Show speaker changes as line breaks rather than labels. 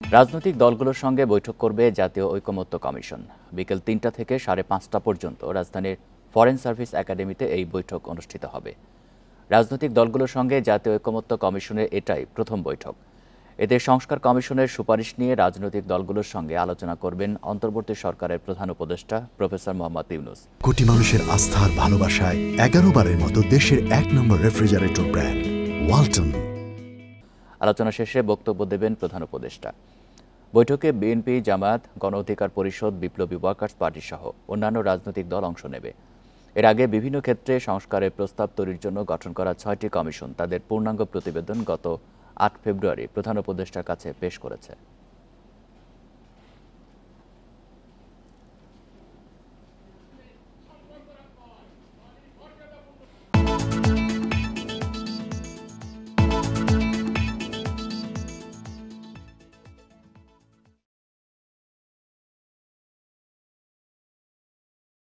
রাজনৈতিক দলগুলোর সঙ্গে বৈঠক করবে জাতীয় ঐকমত্য কমিশন। বিকেল ৩টা থেকে ৫:৩০ পর্যন্ত রাজধানীর ফরেন সার্ভিস একাডেমিতে এই বৈঠক অনুষ্ঠিত হবে। রাজনৈতিক দলগুলোর সঙ্গে জাতীয় ঐকমত্য কমিশনের এটাই প্রথম বৈঠক। এতে সংস্কার কমিশনের সুপারিশ নিয়ে রাজনৈতিক দলগুলোর সঙ্গে আলোচনা করবেন অন্তর্বর্তী সরকারের প্রধান উপদেষ্টা প্রফেসর মোহাম্মদ ইউনূস।
কোটি মানুষের আস্থার ভালোবাসায় ১১ বারের মতো দেশের ১ নম্বর রেফ্রিজারেটর ব্র্যান্ড ওয়ালটন।
আলোচনা শেষে বক্তব্য দেবেন প্রধান উপদেষ্টা। বৈঠকে বিএনপি, জামায়াত, গণ অধিকার পরিষদ, বিপ্লবী ওয়ার্কার্স পার্টি সহ অন্যান্য রাজনৈতিক দল অংশ নেবে। এর আগে বিভিন্ন ক্ষেত্রে সংস্কারের প্রস্তাব তৈরির জন্য গঠন করা ৬টি কমিশন তাদের পূর্ণাঙ্গ প্রতিবেদন গত ৮ ফেব্রুয়ারি প্রধান উপদেষ্টার কাছে পেশ করেছে।